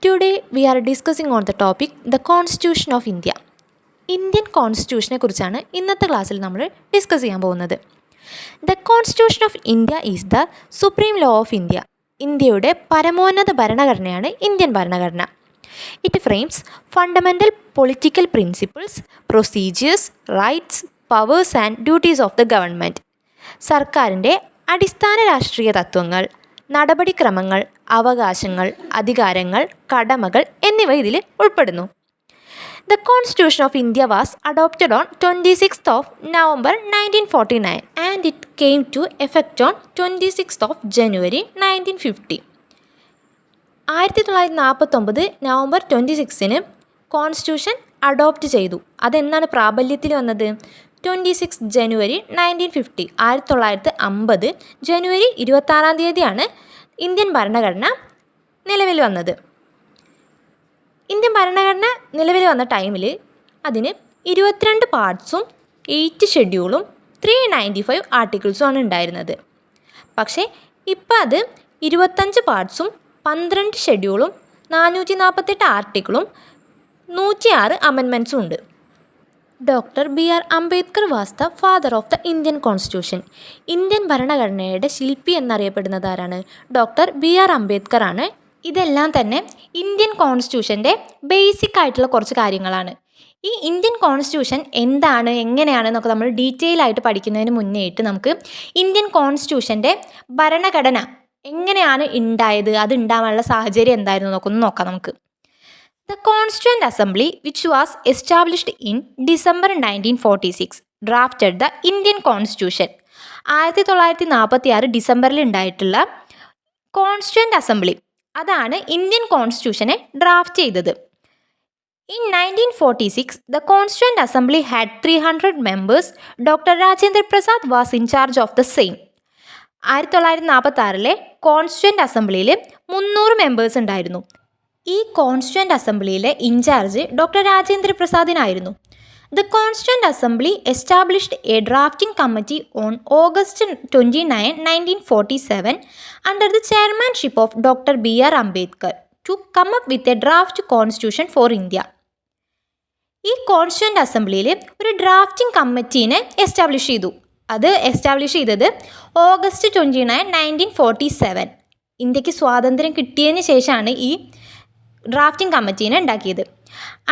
Today we are discussing on the topic the Constitution of India. Indian കോൺസ്റ്റിറ്റ്യൂഷനെ കുറിച്ചാണ് ഇന്നത്തെ ക്ലാസ്സിൽ നമ്മൾ ഡിസ്കസ് ചെയ്യാൻ പോകുന്നത്. The constitution of India is the supreme law of India. ഇന്ത്യയുടെ പരമോന്നത ഭരണഘടനയാണ് ഇന്ത്യൻ ഭരണഘടന. It frames fundamental political principles, procedures, rights, powers and duties of the government. സർക്കാരിൻ്റെ അടിസ്ഥാന രാഷ്ട്രീയ തത്വങ്ങൾ, നടപടിക്രമങ്ങൾ, അവകാശങ്ങൾ, അധികാരങ്ങൾ, കടമകൾ എന്നിവ ഇതിൽ ഉൾപ്പെടുന്നു. The Constitution of India was adopted on 26th of November 1949 and it came to effect on 26th of January 1950. 1949 November 26 constitution adopt ചെയ്തു. അതെന്നാണ് പ്രാബല്യത്തിൽ വന്നത്? 26 ജനുവരി 1950. 1950 ജനുവരി 26 ഇന്ത്യൻ ഭരണഘടന നിലവിൽ വന്നത്. ഇന്ത്യൻ ഭരണഘടന നിലവിൽ വന്ന ടൈമിൽ അതിന് 22 പാർട്സും 8 ഷെഡ്യൂളും 395 ആർട്ടിക്കിൾസുമാണ് ഉണ്ടായിരുന്നത്. പക്ഷേ ഇപ്പം അത് 25 പാർട്സും 12 ഷെഡ്യൂളും 448 ആർട്ടിക്കിളും 106 അമെൻമെൻറ്റ്സും ഉണ്ട്. Doctor B.R. Ambedkar was the father of the Indian constitution. Indian ഭരണഘടനയുടെ ശില്പി എന്നറിയപ്പെടുന്നത് ആരാണ്? Doctor B.R. അംബേദ്കർ ആണ്. ഇതെല്ലാം തന്നെ ഇന്ത്യൻ കോൺസ്റ്റിറ്റ്യൂഷൻ്റെ ബേസിക് ആയിട്ടുള്ള കുറച്ച് കാര്യങ്ങളാണ്. ഈ ഇന്ത്യൻ കോൺസ്റ്റിറ്റ്യൂഷൻ എന്താണ്, എങ്ങനെയാണെന്നൊക്കെ നമ്മൾ ഡീറ്റെയിൽ ആയിട്ട് പഠിക്കുന്നതിന് മുന്നേയായിട്ട് നമുക്ക് ഇന്ത്യൻ കോൺസ്റ്റിറ്റ്യൂഷൻ്റെ ഭരണഘടന എങ്ങനെയാണ് ഉണ്ടായത്, അത് ഉണ്ടാവാനുള്ള സാഹചര്യം എന്തായിരുന്നു എന്നൊക്കെ ഒന്ന് നോക്കാം നമുക്ക്. The Constituent Assembly, which was established in December 1946, drafted the Indian Constitution. 1946 ഡിസംബറിൽ ഉണ്ടായിട്ടുള്ള കോൺസ്റ്റിറ്റ്യൂൻ്റ് അസംബ്ലി അതാണ് ഇന്ത്യൻ കോൺസ്റ്റിറ്റ്യൂഷനെ ഡ്രാഫ്റ്റ് ചെയ്തത്. In 1946, the Constituent Assembly had 300 members. Dr. Rajendra Prasad was in charge of the same. 1946 constituent അസംബ്ലിയിൽ 300 members ഉണ്ടായിരുന്നു. ഈ constituent അസംബ്ലിയിലെ incharge doctor Rajendra പ്രസാദിനായിരുന്നു. The constituent assembly established a drafting committee on August 29, 1947 under the chairmanship of doctor B.R. Ambedkar to come up with a draft constitution for India. ഈ constituent അസംബ്ലിയിൽ ഒരു drafting കമ്മിറ്റീനെ establish ചെയ്തു. അത് establish ചെയ്തത് August 29, 1947. ഇന്ത്യക്ക് സ്വാതന്ത്ര്യം കിട്ടിയതിന് ശേഷമാണ് ഈ ഡ്രാഫ്റ്റിംഗ് കമ്മിറ്റീനെ ഉണ്ടാക്കിയത്.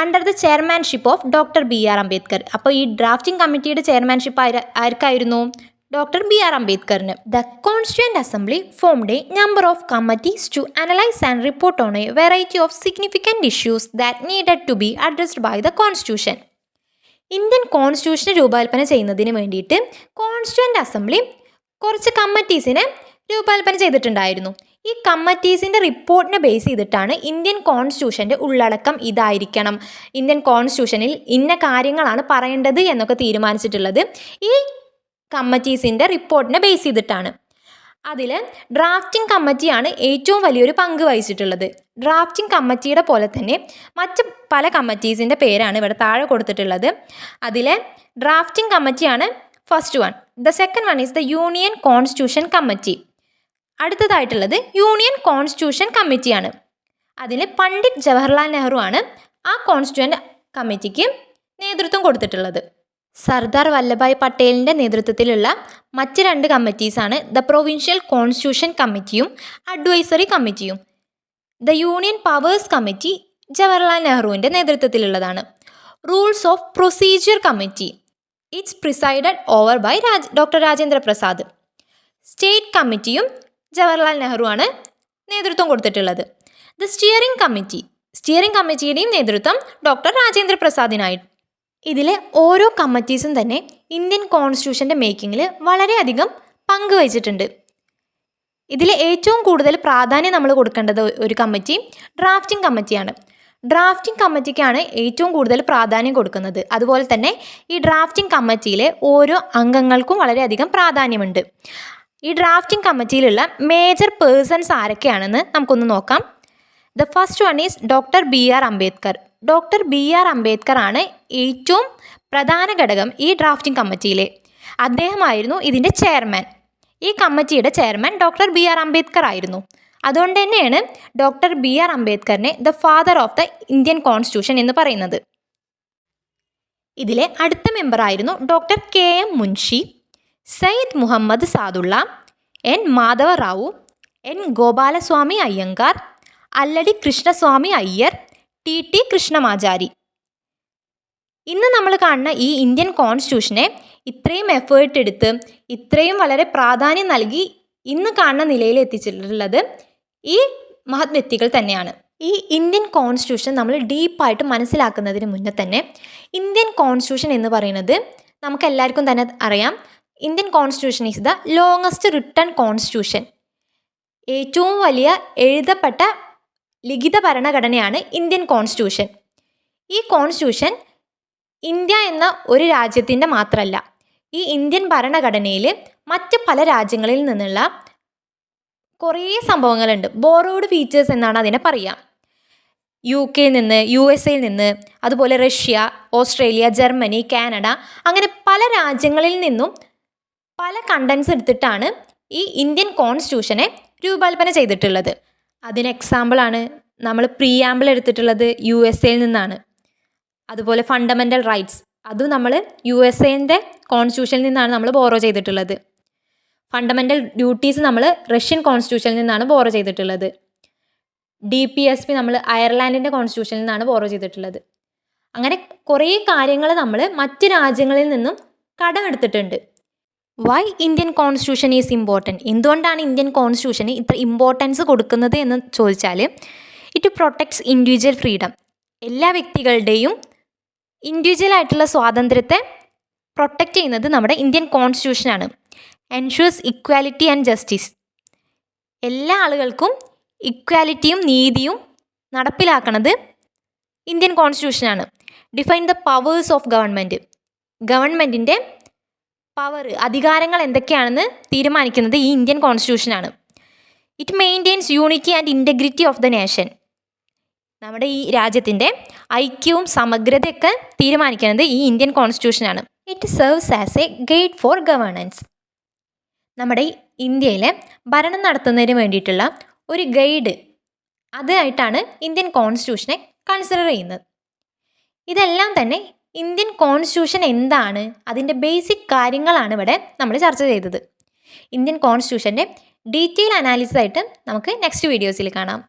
Under the chairmanship of doctor B.R. Ambedkar. അപ്പോൾ ഈ ഡ്രാഫ്റ്റിംഗ് കമ്മിറ്റിയുടെ ചെയർമാൻഷിപ്പ് ആർക്കായിരുന്നു? Doctor B.R. അംബേദ്കറിന്. The constituent assembly formed a number of committees to analyse and report on a variety of significant issues that needed to be addressed by the constitution. Indian constitution രൂപകൽപ്പന ചെയ്യുന്നതിന് വേണ്ടിയിട്ട് constituent assembly കുറച്ച് കമ്മിറ്റീസിനെ രൂപകൽപ്പന ചെയ്തിട്ടുണ്ടായിരുന്നു. ഈ കമ്മിറ്റീസിൻ്റെ റിപ്പോർട്ടിനെ base ചെയ്തിട്ടാണ് Indian കോൺസ്റ്റിറ്റ്യൂഷൻ്റെ ഉള്ളടക്കം ഇതായിരിക്കണം, ഇന്ത്യൻ കോൺസ്റ്റിറ്റ്യൂഷനിൽ ഇന്ന കാര്യങ്ങളാണ് പറയേണ്ടത് എന്നൊക്കെ തീരുമാനിച്ചിട്ടുള്ളത് ഈ കമ്മിറ്റീസിൻ്റെ റിപ്പോർട്ടിനെ ബേസ് ചെയ്തിട്ടാണ്. അതിൽ ഡ്രാഫ്റ്റിംഗ് കമ്മിറ്റിയാണ് ഏറ്റവും വലിയൊരു പങ്ക് വഹിച്ചിട്ടുള്ളത്. ഡ്രാഫ്റ്റിംഗ് കമ്മിറ്റിയുടെ പോലെ തന്നെ മറ്റ് പല കമ്മിറ്റീസിൻ്റെ പേരാണ് ഇവിടെ താഴെ കൊടുത്തിട്ടുള്ളത്. അതിലെ ഡ്രാഫ്റ്റിംഗ് കമ്മിറ്റിയാണ് first one. The second one is the union constitution committee. അടുത്തതായിട്ടുള്ളത് യൂണിയൻ കോൺസ്റ്റിറ്റ്യൂഷൻ കമ്മിറ്റിയാണ്. അതിൽ പണ്ഡിറ്റ് ജവഹർലാൽ നെഹ്റു ആണ് ആ കോൺസ്റ്റിറ്റ്യൂൻ്റ് കമ്മിറ്റിക്ക് നേതൃത്വം കൊടുത്തിട്ടുള്ളത്. സർദാർ വല്ലഭായ് പട്ടേലിൻ്റെ നേതൃത്വത്തിലുള്ള മറ്റ് 2 കമ്മിറ്റീസാണ് ദ പ്രൊവിൻഷ്യൽ കോൺസ്റ്റിറ്റ്യൂഷൻ കമ്മിറ്റിയും അഡ്വൈസറി കമ്മിറ്റിയും. The union powers committee Jawaharlal നെഹ്റുവിൻ്റെ നേതൃത്വത്തിലുള്ളതാണ്. Rules of procedure committee it's presided over by doctor Rajendra Prasad. State കമ്മിറ്റിയും ജവഹർലാൽ നെഹ്റു ആണ് നേതൃത്വം കൊടുത്തിട്ടുള്ളത്. ദ സ്റ്റിയറിംഗ് കമ്മിറ്റിയുടെയും നേതൃത്വം ഡോക്ടർ രാജേന്ദ്ര പ്രസാദിനായി. ഇതിലെ ഓരോ കമ്മിറ്റീസും തന്നെ ഇന്ത്യൻ കോൺസ്റ്റിറ്റ്യൂഷൻ്റെ മേക്കിങ്ങിൽ വളരെയധികം പങ്ക് വഹിച്ചിട്ടുണ്ട്. ഇതിൽ ഏറ്റവും കൂടുതൽ പ്രാധാന്യം നമ്മൾ കൊടുക്കേണ്ടത് ഒരു കമ്മിറ്റി ഡ്രാഫ്റ്റിംഗ് കമ്മിറ്റിയാണ്. ഡ്രാഫ്റ്റിംഗ് കമ്മിറ്റിക്കാണ് ഏറ്റവും കൂടുതൽ പ്രാധാന്യം കൊടുക്കുന്നത്. അതുപോലെ തന്നെ ഈ ഡ്രാഫ്റ്റിംഗ് കമ്മിറ്റിയിലെ ഓരോ അംഗങ്ങൾക്കും വളരെയധികം പ്രാധാന്യമുണ്ട്. ഈ ഡ്രാഫ്റ്റിംഗ് കമ്മിറ്റിയിലുള്ള മേജർ പേഴ്സൺസ് ആരൊക്കെയാണെന്ന് നമുക്കൊന്ന് നോക്കാം. The first one is doctor B.R. Ambedkar. Doctor B.R. Ambedkar ആണ് ഏറ്റവും പ്രധാന ഘടകം ഈ ഡ്രാഫ്റ്റിംഗ് കമ്മിറ്റിയിലെ. അദ്ദേഹമായിരുന്നു ഇതിൻ്റെ ചെയർമാൻ. ഈ കമ്മിറ്റിയുടെ ചെയർമാൻ ഡോക്ടർ B.R. അംബേദ്കർ ആയിരുന്നു. അതുകൊണ്ട് തന്നെയാണ് ഡോക്ടർ BR അംബേദ്കറിനെ the father of the Indian constitution എന്ന് പറയുന്നത്. ഇതിലെ അടുത്ത മെമ്പറായിരുന്നു doctor KM Munshi, Syed Mohammad Saadulla, N Madhava Rao, N Gopalaswami Ayyangar, Alladi Krishnaswamy Iyer, TT Krishnamachari. ഇന്ന് നമ്മൾ കാണുന്ന ഈ ഇന്ത്യൻ കോൺസ്റ്റിറ്റ്യൂഷനെ ഇത്രയും എഫേർട്ട് എടുത്ത് ഇത്രയും വളരെ പ്രാധാന്യം നൽകി ഇന്ന് കാണുന്ന നിലയിൽ എത്തിച്ചിട്ടുള്ളത് ഈ മഹത് വ്യക്തികൾ തന്നെയാണ്. ഈ ഇന്ത്യൻ കോൺസ്റ്റിറ്റ്യൂഷൻ നമ്മൾ ഡീപ്പായിട്ട് മനസ്സിലാക്കുന്നതിന് മുന്നേ തന്നെ ഇന്ത്യൻ കോൺസ്റ്റിറ്റ്യൂഷൻ എന്ന് പറയുന്നത് നമുക്ക് എല്ലാവർക്കും തന്നെ അറിയാം. Indian constitution is the longest written constitution. ഏറ്റവും വലിയ എഴുതപ്പെട്ട ലിഖിത ഭരണഘടനയാണ് ഇന്ത്യൻ കോൺസ്റ്റിറ്റ്യൂഷൻ. ഈ കോൺസ്റ്റിറ്റ്യൂഷൻ ഇന്ത്യ എന്ന ഒരു രാജ്യത്തിൻ്റെ മാത്രമല്ല, ഈ ഇന്ത്യൻ ഭരണഘടനയിൽ മറ്റ് പല രാജ്യങ്ങളിൽ നിന്നുള്ള കുറേ സംഭവങ്ങളുണ്ട്. ബോറോഡ് ഫീച്ചേഴ്സ് എന്നാണ് അതിനെ പറയുക. UK നിന്ന്, USA നിന്ന്, അതുപോലെ റഷ്യ, ഓസ്ട്രേലിയ, ജർമ്മനി, കാനഡ, അങ്ങനെ പല രാജ്യങ്ങളിൽ നിന്നും പല കണ്ടൻസ് എടുത്തിട്ടാണ് ഈ ഇന്ത്യൻ കോൺസ്റ്റിറ്റ്യൂഷനെ രൂപകൽപ്പന ചെയ്തിട്ടുള്ളത്. അതിന് എക്സാമ്പിളാണ് നമ്മൾ പ്രീആമ്പിൾ എടുത്തിട്ടുള്ളത് USA നിന്നാണ്. അതുപോലെ ഫണ്ടമെൻ്റൽ റൈറ്റ്സ് അതും നമ്മൾ USA കോൺസ്റ്റിറ്റ്യൂഷനിൽ നിന്നാണ് നമ്മൾ ബോറോ ചെയ്തിട്ടുള്ളത്. ഫണ്ടമെൻ്റൽ ഡ്യൂട്ടീസ് നമ്മൾ റഷ്യൻ കോൺസ്റ്റിറ്റ്യൂഷനിൽ നിന്നാണ് ബോറോ ചെയ്തിട്ടുള്ളത്. DPSP നമ്മൾ അയർലാൻഡിൻ്റെ കോൺസ്റ്റിറ്റ്യൂഷനിൽ നിന്നാണ് ബോറോ ചെയ്തിട്ടുള്ളത്. അങ്ങനെ കുറേ കാര്യങ്ങൾ നമ്മൾ മറ്റ് രാജ്യങ്ങളിൽ നിന്നും കടമെടുത്തിട്ടുണ്ട്. Why Indian constitution is important? എന്തുകൊണ്ടാണ് ഇന്ത്യൻ കോൺസ്റ്റിറ്റ്യൂഷന് ഇത്ര ഇമ്പോർട്ടൻസ് കൊടുക്കുന്നത് എന്ന് ചോദിച്ചാൽ, ഇറ്റ് പ്രൊട്ടക്ട്സ് ഇൻഡിവിജ്വൽ ഫ്രീഡം. എല്ലാ വ്യക്തികളുടെയും ഇൻഡിവിജ്വൽ ആയിട്ടുള്ള സ്വാതന്ത്ര്യത്തെ പ്രൊട്ടക്റ്റ് ചെയ്യുന്നത് നമ്മുടെ ഇന്ത്യൻ കോൺസ്റ്റിറ്റ്യൂഷനാണ്. Ensures equality and justice. എല്ലാ ആളുകൾക്കും ഇക്വാലിറ്റിയും നീതിയും നടപ്പിലാക്കുന്നത് ഇന്ത്യൻ കോൺസ്റ്റിറ്റ്യൂഷനാണ്. Define the powers of government. ഗവൺമെൻറ്റിൻ്റെ പവർ, അധികാരങ്ങൾ എന്തൊക്കെയാണെന്ന് തീരുമാനിക്കുന്നത് ഈ ഇന്ത്യൻ കോൺസ്റ്റിറ്റ്യൂഷനാണ്. It maintains unity and integrity of the nation. നമ്മുടെ ഈ രാജ്യത്തിൻ്റെ ഐക്യവും സമഗ്രതയൊക്കെ തീരുമാനിക്കുന്നത് ഈ ഇന്ത്യൻ കോൺസ്റ്റിറ്റ്യൂഷനാണ്. It serves as a guide for governance. നമ്മുടെ ഇന്ത്യയിലെ ഭരണം നടത്തുന്നതിന് വേണ്ടിയിട്ടുള്ള ഒരു ഗൈഡ്, അതായിട്ടാണ് ഇന്ത്യൻ കോൺസ്റ്റിറ്റ്യൂഷനെ കൺസിഡർ ചെയ്യുന്നത്. ഇതെല്ലാം തന്നെ ഇന്ത്യൻ കോൺസ്റ്റിറ്റ്യൂഷൻ എന്താണ്, അതിൻ്റെ ബേസിക് കാര്യങ്ങളാണ് ഇവിടെ നമ്മൾ ചർച്ച ചെയ്തത്. ഇന്ത്യൻ കോൺസ്റ്റിറ്റ്യൂഷൻ്റെ ഡീറ്റെയിൽ അനാലിസിസ് ആയിട്ട് നമുക്ക് നെക്സ്റ്റ് വീഡിയോസിൽ കാണാം.